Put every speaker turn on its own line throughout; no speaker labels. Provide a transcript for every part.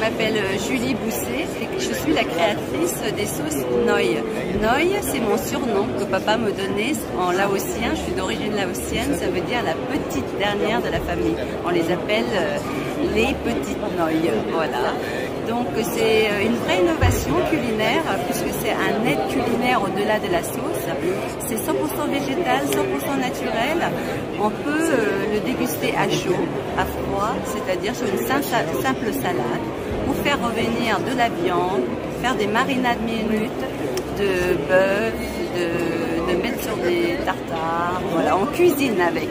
m'appelle Julie Bousset et je suis la créatrice des sauces Noi. Noi, c'est mon surnom que papa me donnait en laotien. Je suis d'origine laotienne, ça veut dire la petite dernière de la famille. On les appelle les petites Noi. Voilà. Donc c'est une vraie innovation culinaire puisque c'est un aide culinaire au-delà de la sauce. C'est 100% végétal, 100% naturel. On peut le déguster à chaud, à froid, c'est-à-dire sur une simple salade, ou faire revenir de la viande, faire des marinades minutes de bœuf, de mettre sur des tartares. Voilà, on cuisine avec.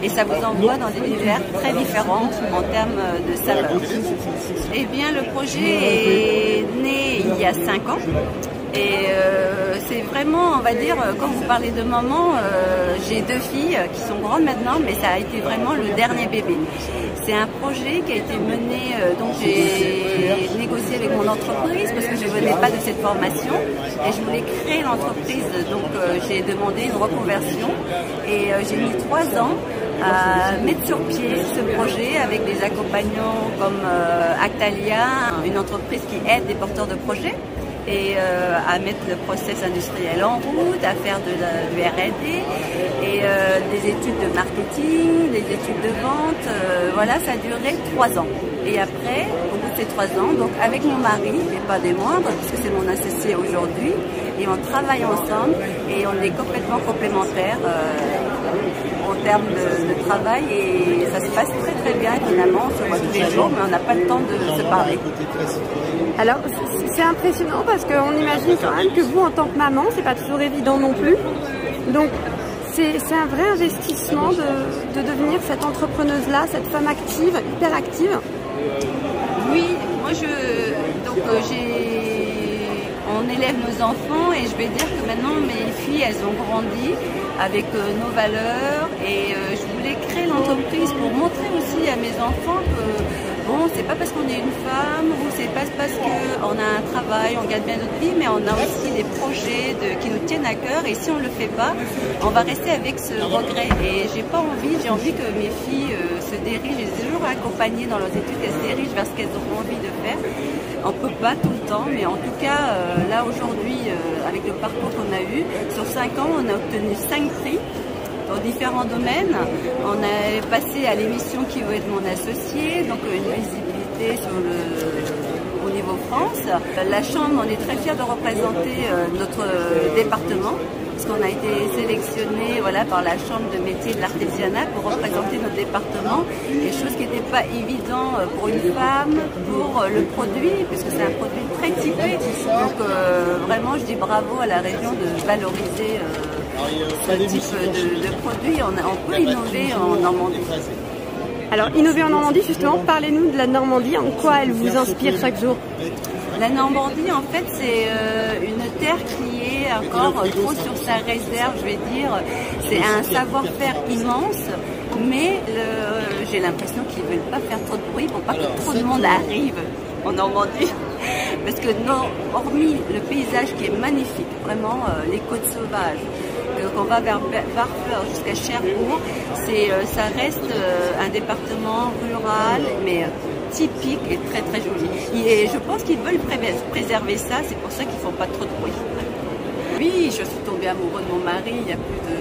Et ça vous envoie dans des univers très différents en termes de saveur. Eh bien, le projet est né il y a 5 ans. Et c'est vraiment, on va dire, quand vous parlez de maman, j'ai 2 filles qui sont grandes maintenant, mais ça a été vraiment le dernier bébé. C'est un projet qui a été mené, donc j'ai négocié avec mon entreprise parce que je ne venais pas de cette formation et je voulais créer l'entreprise, donc j'ai demandé une reconversion et j'ai mis 3 ans à mettre sur pied ce projet avec des accompagnants comme Actalia, une entreprise qui aide des porteurs de projets, et à mettre le process industriel en route, à faire du R&D et des études de marketing, des études de vente. Voilà, ça a duré 3 ans. Et après, au bout de ces 3 ans, donc avec mon mari, et pas des moindres, puisque c'est mon associé aujourd'hui, et on travaille ensemble et on est complètement complémentaires en termes de travail et ça se passe très très bien finalement, on se voit tous les jours mais on n'a pas le temps de se parler.
Alors c'est impressionnant parce qu'on imagine quand même que vous en tant que maman, c'est pas toujours évident non plus. Donc c'est un vrai investissement de devenir cette entrepreneuse-là, cette femme active, hyper active.
Oui, moi on élève nos enfants et je vais dire que maintenant mes filles elles ont grandi avec nos valeurs et je voulais créer l'entreprise pour montrer aussi à mes enfants que bon, c'est pas parce qu'on est une femme ou c'est pas parce qu'on a un travail, on gagne bien notre vie, mais on a aussi des projets qui nous tiennent à cœur et si on le fait pas, on va rester avec ce regret. Et j'ai envie que mes filles se dirigent, je les ai toujours accompagnées dans leurs études, elles se dirigent vers ce qu'elles auront envie de faire. On peut pas tout le temps, mais en tout cas, là aujourd'hui, avec le parcours qu'on a eu, sur 5 ans, on a obtenu 5 prix dans différents domaines. On est passé à l'émission Qui veut être mon associé, donc une visibilité au niveau France. La Chambre, on est très fiers de représenter notre département, parce qu'on a été sélectionné par la Chambre de métier de l'artisanat pour représenter notre département, et chose qui n'était pas évident pour une femme, pour le produit, puisque c'est un produit très typé. Donc vraiment, je dis bravo à la région de valoriser ce type de produit. On peut innover en Normandie.
Alors, innover en Normandie, justement, parlez-nous de la Normandie, en quoi elle vous inspire chaque jour?
La Normandie, en fait, c'est une terre qui est encore trop sur sa réserve, je vais dire. C'est un savoir-faire immense, mais j'ai l'impression qu'ils ne veulent pas faire trop de bruit pour pas que trop de monde arrive en Normandie. Parce que hormis le paysage qui est magnifique, vraiment les côtes sauvages, qu'on va vers Barfleur jusqu'à Cherbourg, ça reste un département rural, mais typique et très très joli. Et je pense qu'ils veulent préserver ça, c'est pour ça qu'ils ne font pas trop de bruit. Oui, je suis tombée amoureuse de mon mari il y a plus de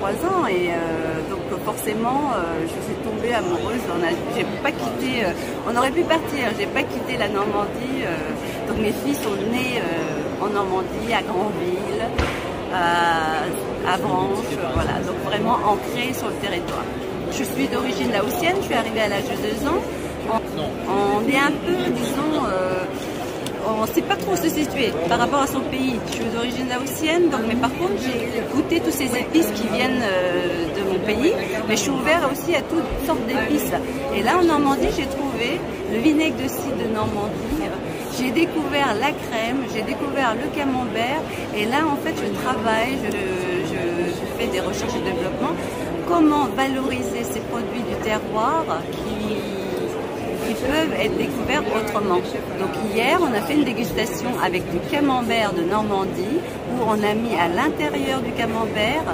23 ans et donc forcément je suis tombée amoureuse. J'ai pas quitté, on aurait pu partir, j'ai pas quitté la Normandie. Donc mes filles sont nées en Normandie, à Granville, à Branche, voilà, donc vraiment ancrée sur le territoire. Je suis d'origine laotienne, je suis arrivée à l'âge de 2 ans. On est un peu, disons, on ne sait pas trop se situer par rapport à son pays. Je suis d'origine laotienne, donc, mais par contre j'ai goûté toutes ces épices qui viennent de mon pays, mais je suis ouverte aussi à toutes sortes d'épices. Et là en Normandie, j'ai trouvé le vinaigre de cidre de Normandie, j'ai découvert la crème, j'ai découvert le camembert, et là en fait je travaille, je fais des recherches et développement, comment valoriser ces produits du terroir qui peuvent être découverts autrement. Donc hier, on a fait une dégustation avec du camembert de Normandie, où on a mis à l'intérieur du camembert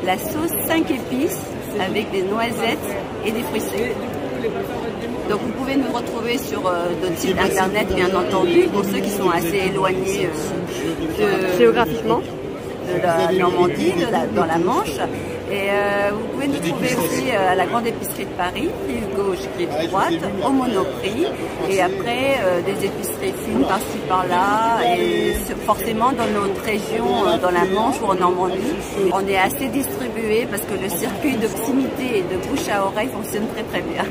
la sauce 5 épices avec des noisettes et des fruits secs. Donc vous pouvez nous retrouver sur notre site internet, bien entendu, pour ceux qui sont assez éloignés
géographiquement
de la Normandie, dans la Manche. Et vous pouvez nous trouver aussi à la grande épicerie de Paris, rive gauche, rive droite, au Monoprix. Et après, des épiceries fines par-ci par-là. Et forcément, dans notre région, dans la Manche ou en Normandie, on est assez distribué parce que le circuit de proximité et de bouche à oreille fonctionne très très bien.